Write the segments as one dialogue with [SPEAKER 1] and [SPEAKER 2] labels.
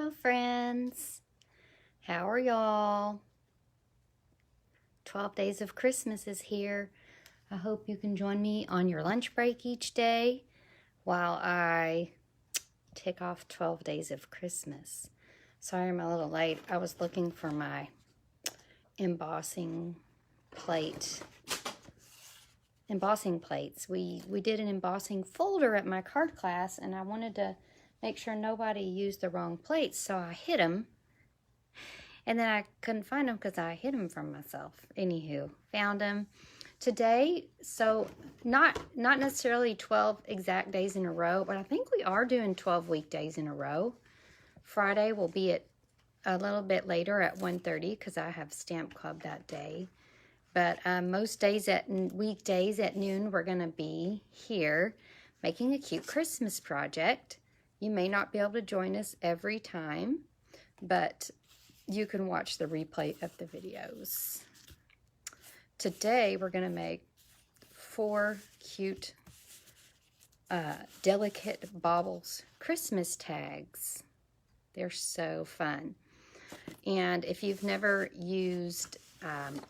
[SPEAKER 1] Hello friends, how are y'all? 12 days of Christmas is here. I hope you can join me on your lunch break each day while I tick off 12 days of Christmas. Sorry I'm a little late. I was looking for my embossing plates. We did an embossing folder at my card class, and I wanted to make sure nobody used the wrong plates, so I hid them. And then I couldn't find them because I hid them from myself. Anywho, found them today. So not necessarily 12 exact days in a row, but I think we are doing 12 weekdays in a row. Friday will be at a little bit later at 1:30 because I have stamp club that day. But most days weekdays at noon, we're going to be here making a cute Christmas project. You may not be able to join us every time, but you can watch the replay of the videos. Today, we're going to make 4 cute Delicate Baubles Christmas tags. They're so fun. And if you've never used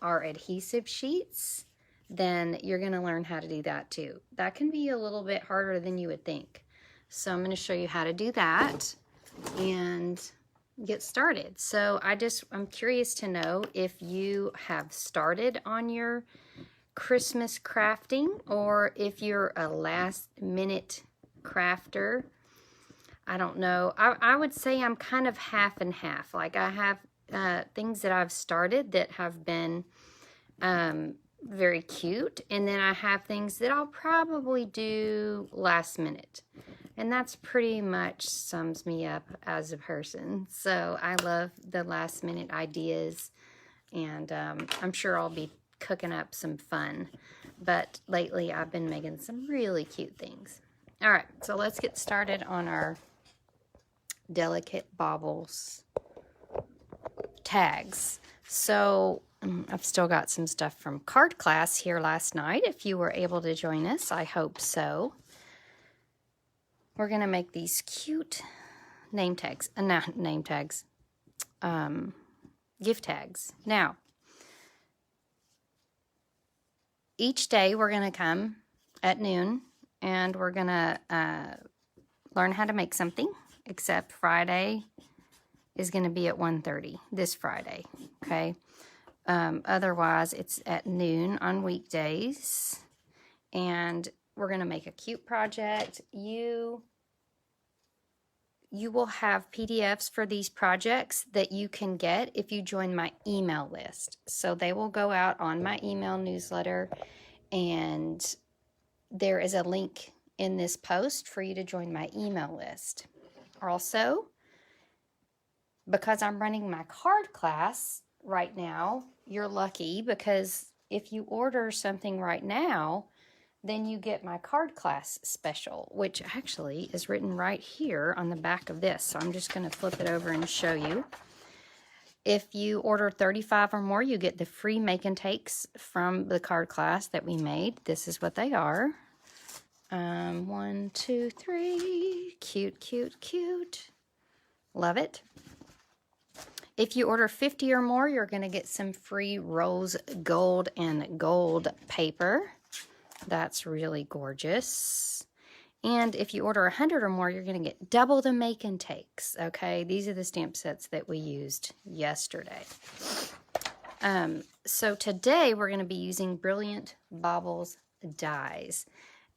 [SPEAKER 1] our adhesive sheets, then you're going to learn how to do that too. That can be a little bit harder than you would think. So I'm going to show you how to do that and get started. So I'm curious to know if you have started on your Christmas crafting or if you're a last minute crafter. I don't know. I would say I'm kind of half and half. Like I have things that I've started that have been very cute, and then I have things that I'll probably do last minute. And that's pretty much sums me up as a person. So I love the last minute ideas, and I'm sure I'll be cooking up some fun. But lately I've been making some really cute things. All right, so let's get started on our Delicate Baubles tags. So I've still got some stuff from card class here last night. If you were able to join us, I hope so. We're going to make these cute name tags, not name tags, gift tags. Now, each day we're going to come at noon and we're going to learn how to make something, except Friday is going to be at 1:30, this Friday, okay? Otherwise, it's at noon on weekdays, and we're going to make a cute project. You will have PDFs for these projects that you can get if you join my email list. So they will go out on my email newsletter, and there is a link in this post for you to join my email list. Also, because I'm running my card class right now, you're lucky, because if you order something right now, then you get my card class special, which actually is written right here on the back of this. So I'm just going to flip it over and show you. If you order 35 or more, you get the free make and takes from the card class that we made. This is what they are. 1, 2, 3. Cute, cute, cute. Love it. If you order 50 or more, you're going to get some free rose gold and gold paper. That's really gorgeous. And if you order 100 or more, you're going to get double the make and takes. Okay, these are the stamp sets that we used yesterday. So today we're going to be using Brilliant Baubles Dies.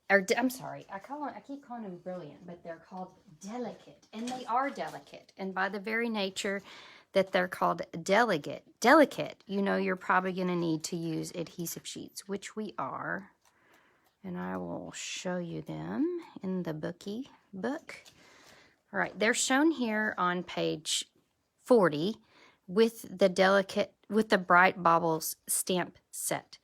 [SPEAKER 1] I'm sorry, I keep calling them brilliant, but they're called delicate, and they are delicate. And by the very nature that they're called delicate, you know you're probably going to need to use adhesive sheets, which we are. And I will show you them in the book. All right, they're shown here on page 40 with the Bright Baubles stamp set.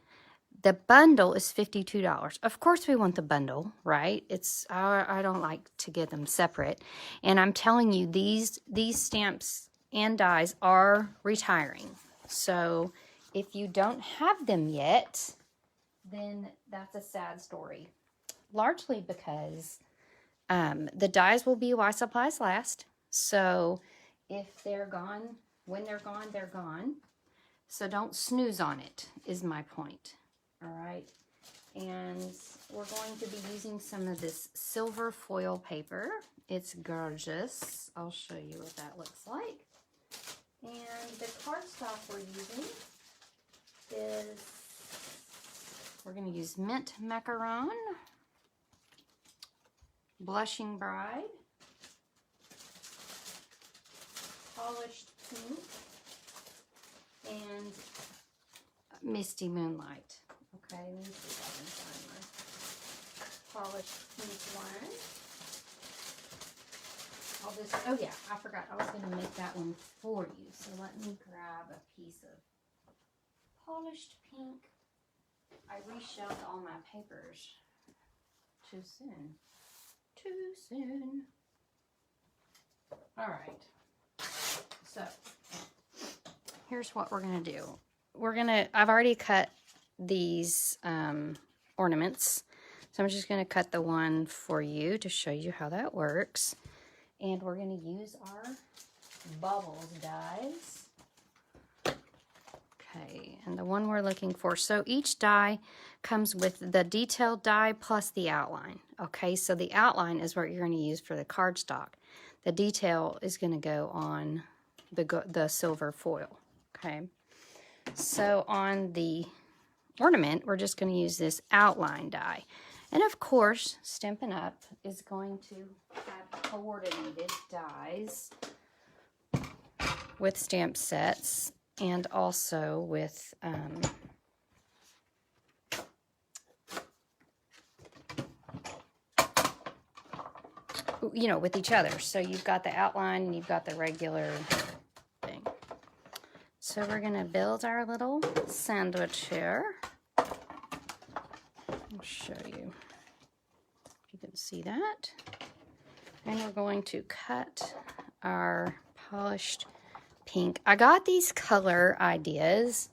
[SPEAKER 1] The bundle is $52. Of course we want the bundle, right? I don't like to get them separate. And I'm telling you, these stamps and dies are retiring. So if you don't have them yet, then that's a sad story. Largely because the dies will be while supplies last. So if they're gone, when they're gone, they're gone. So don't snooze on it, is my point. All right. And we're going to be using some of this silver foil paper. It's gorgeous. I'll show you what that looks like. And the cardstock we're using is, we're going to use Mint Macaron, Blushing Bride, Polished Pink, and Misty Moonlight. Okay, let me see if I can find my polished pink one. I'll just, oh yeah, I forgot. I was going to make that one for you. So let me grab a piece of polished pink. I reshelved all my papers too soon. Too soon. All right. So here's what we're going to do. I've already cut these ornaments. So I'm just going to cut the one for you to show you how that works. And we're going to use our Baubles dies. Okay, and the one we're looking for. So each die comes with the detailed die plus the outline. Okay, so the outline is what you're going to use for the cardstock. The detail is going to go on the silver foil. Okay, so on the ornament, we're just going to use this outline die. And of course, Stampin' Up! Is going to have coordinated dies with stamp sets and also with you know, with each other. So you've got the outline and you've got the regular thing. So we're going to build our little sandwich here. I'll show you if you can see that. And we're going to cut our polished pink. I got these color ideas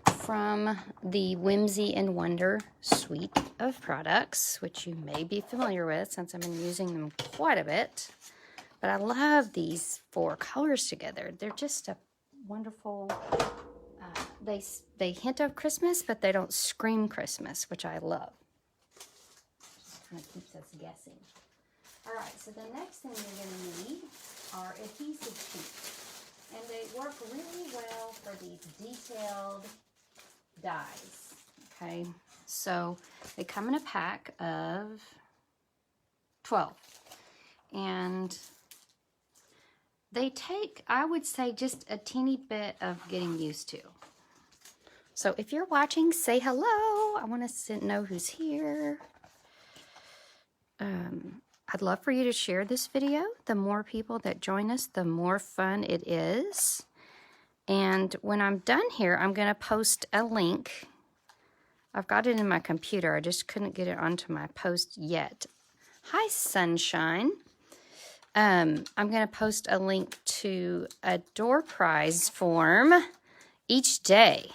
[SPEAKER 1] from the Whimsy and Wonder suite of products, which you may be familiar with since I've been using them quite a bit. But I love these 4 colors together. They're just a wonderful, they hint of Christmas, but they don't scream Christmas, which I love. Just kind of keeps us guessing. All right, so the next thing you're going to need are adhesive sheets. And they work really well for these detailed dies. Okay, so they come in a pack of 12. And they take, I would say, just a teeny bit of getting used to. So if you're watching, say hello. I want to know who's here. I'd love for you to share this video. The more people that join us, the more fun it is. And when I'm done here, I'm going to post a link. I've got it in my computer. I just couldn't get it onto my post yet. Hi, Sunshine. I'm going to post a link to a door prize form each day.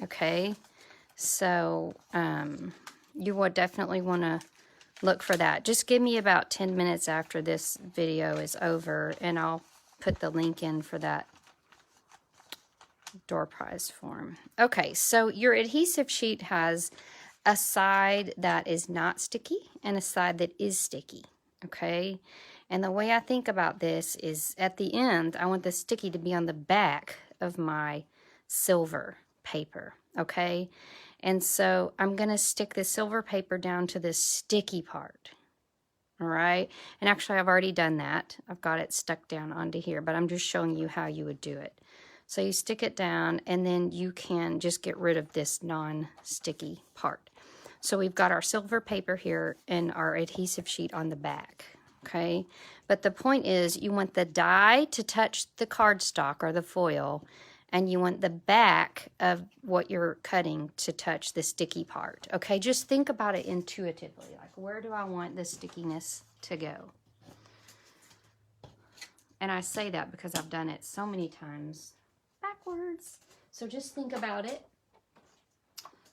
[SPEAKER 1] Okay? So you will definitely want to look for that. Just give me about 10 minutes after this video is over and I'll put the link in for that door prize form. Okay, so your adhesive sheet has a side that is not sticky and a side that is sticky. Okay, and the way I think about this is at the end, I want the sticky to be on the back of my silver paper. Okay, and so I'm going to stick the silver paper down to this sticky part. All right. And actually, I've already done that. I've got it stuck down onto here, but I'm just showing you how you would do it. So you stick it down, and then you can just get rid of this non-sticky part. So we've got our silver paper here and our adhesive sheet on the back. Okay. But the point is, you want the die to touch the cardstock or the foil, and you want the back of what you're cutting to touch the sticky part. Okay, just think about it intuitively. Like, where do I want the stickiness to go? And I say that because I've done it so many times backwards. So just think about it.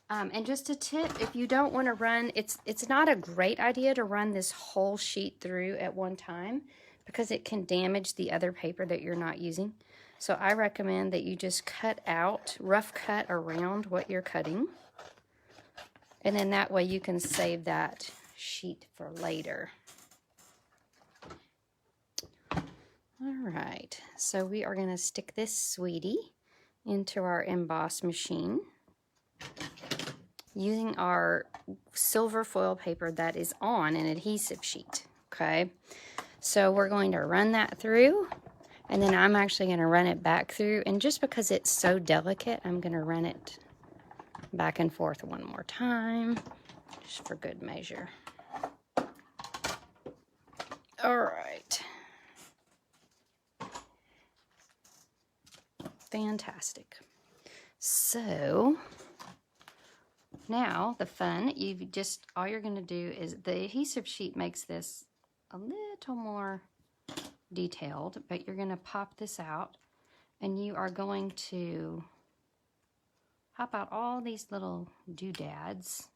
[SPEAKER 1] And just a tip, if you don't want to run, it's not a great idea to run this whole sheet through at one time, because it can damage the other paper that you're not using. So I recommend that you just cut out, rough cut around what you're cutting. And then that way you can save that sheet for later. All right, so we are gonna stick this sweetie into our emboss machine using our silver foil paper that is on an adhesive sheet, okay? So we're going to run that through, and then I'm actually gonna run it back through, and just because it's so delicate, I'm gonna run it back and forth one more time, just for good measure. All right. Fantastic. So now the fun, all you're going to do is the adhesive sheet makes this a little more detailed, but you're going to pop this out and you are going to pop out all these little doodads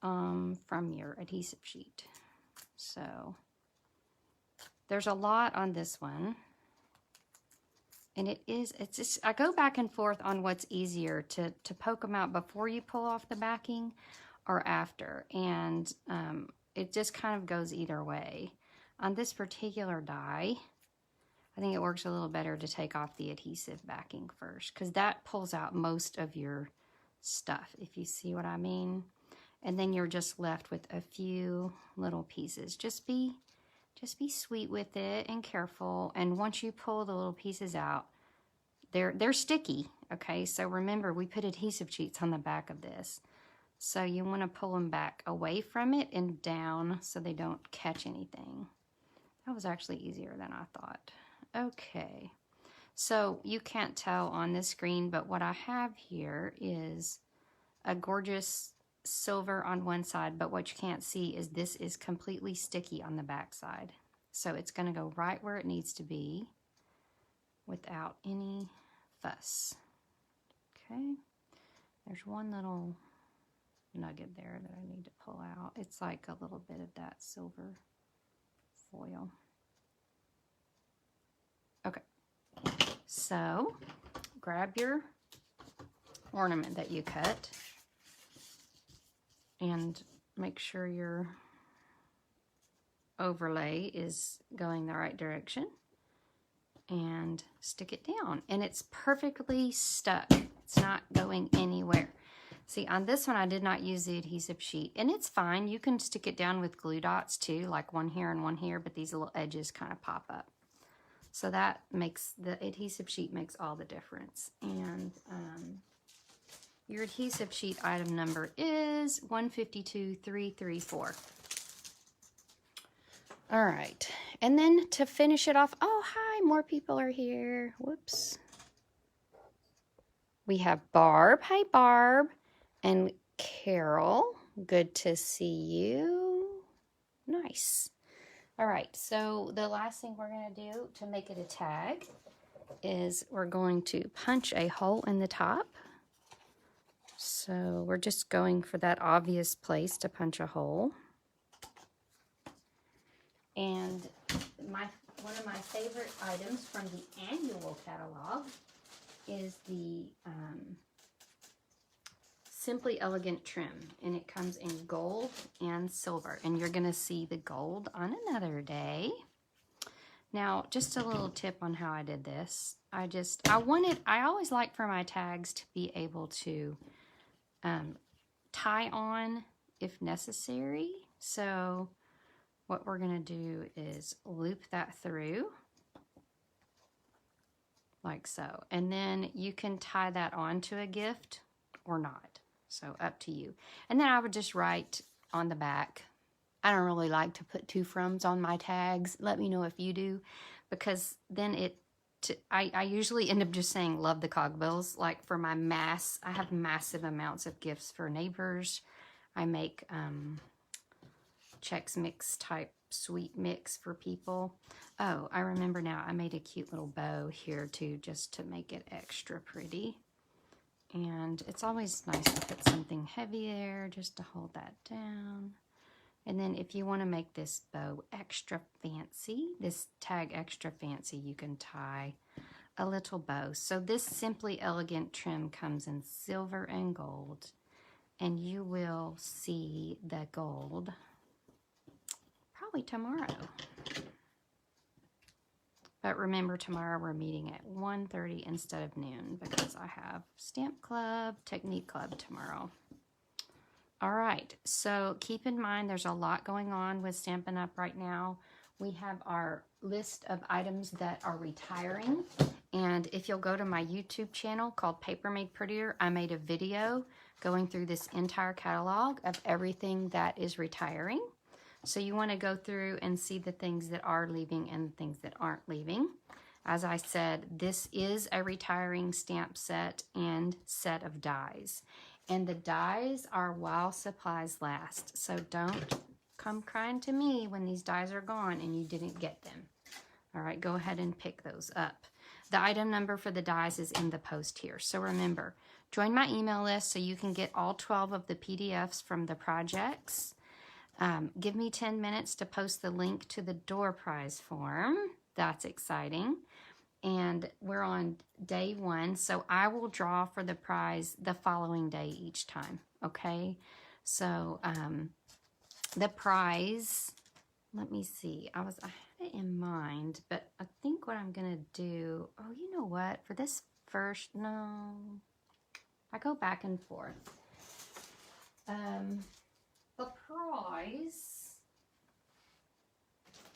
[SPEAKER 1] from your adhesive sheet. So there's a lot on this one. And it's just, I go back and forth on what's easier to poke them out before you pull off the backing or after. And it just kind of goes either way. On this particular die, I think it works a little better to take off the adhesive backing first, because that pulls out most of your stuff, if you see what I mean. And then you're just left with a few little pieces. Just be sweet with it and careful. And once you pull the little pieces out, they're sticky, okay? So remember, we put adhesive sheets on the back of this. So you want to pull them back away from it and down so they don't catch anything. That was actually easier than I thought. Okay, so you can't tell on this screen, but what I have here is a gorgeous silver on one side, but what you can't see is this is completely sticky on the back side. So it's going to go right where it needs to be without any fuss. Okay, there's one little nugget there that I need to pull out. It's like a little bit of that silver foil. Okay, so grab your ornament that you cut and make sure your overlay is going the right direction and stick it down. And it's perfectly stuck. It's not going anywhere. See, on this one, I did not use the adhesive sheet, and it's fine. You can stick it down with glue dots too, like one here and one here, but these little edges kind of pop up. So that makes, the adhesive sheet makes all the difference. And your adhesive sheet item number is 152334. All right, and then to finish it off, oh, hi, more people are here. Whoops. We have Barb. Hi, Barb. And Carol. Good to see you. Nice. All right, so the last thing we're going to do to make it a tag is we're going to punch a hole in the top. So we're just going for that obvious place to punch a hole. And one of my favorite items from the annual catalog is the Simply Elegant trim, and it comes in gold and silver, and you're going to see the gold on another day. Now, just a little tip on how I did this. I always like for my tags to be able to tie on if necessary. So what we're going to do is loop that through like so, and then you can tie that onto a gift or not. So up to you. And then I would just write on the back. I don't really like to put to froms on my tags. Let me know if you do, because then I usually end up just saying love the Cogbills. Like for my I have massive amounts of gifts for neighbors. I make Chex Mix type sweet mix for people. Oh, I remember now, I made a cute little bow here too, just to make it extra pretty. And it's always nice to put something heavy there just to hold that down. And then if you want to make this bow extra fancy, this tag extra fancy, you can tie a little bow. So this Simply Elegant trim comes in silver and gold, and you will see the gold probably tomorrow. But remember, tomorrow we're meeting at 1:30 instead of noon because I have Stamp Club, Technique Club tomorrow. All right, so keep in mind there's a lot going on with Stampin' Up! Right now. We have our list of items that are retiring. And if you'll go to my YouTube channel called Paper Made Prettier, I made a video going through this entire catalog of everything that is retiring. So you want to go through and see the things that are leaving and the things that aren't leaving. As I said, this is a retiring stamp set and set of dies. And the dies are while supplies last. So don't come crying to me when these dies are gone and you didn't get them. All right, go ahead and pick those up. The item number for the dies is in the post here. So remember, join my email list so you can get all 12 of the PDFs from the projects. Give me 10 minutes to post the link to the door prize form. That's exciting. And we're on day 1, so I will draw for the prize the following day each time, okay? So the prize, let me see. I had it in mind, but I think what I'm going to do, oh, you know what? For this first, no, I go back and forth. The prize,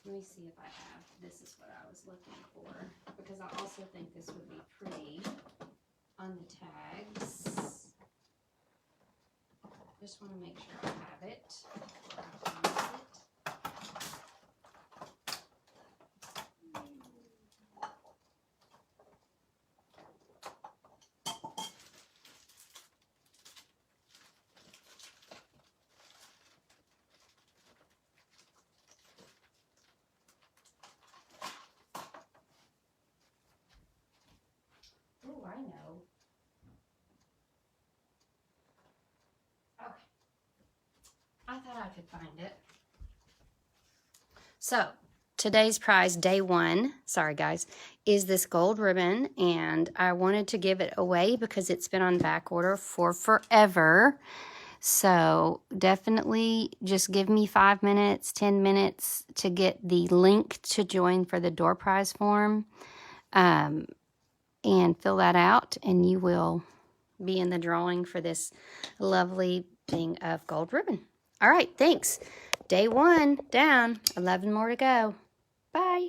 [SPEAKER 1] let me see if I have, this is what I was looking for, because I also think this would be pretty on the tags. Just want to make sure I have it. Oh, I know. Okay. I thought I could find it. So, today's prize, day 1, sorry guys, is this gold ribbon, and I wanted to give it away because it's been on back order for forever. So definitely just give me 5 minutes, 10 minutes to get the link to join for the door prize form, and fill that out, and you will be in the drawing for this lovely thing of gold ribbon. All right, thanks. Day 1 down, 11 more to go. Bye.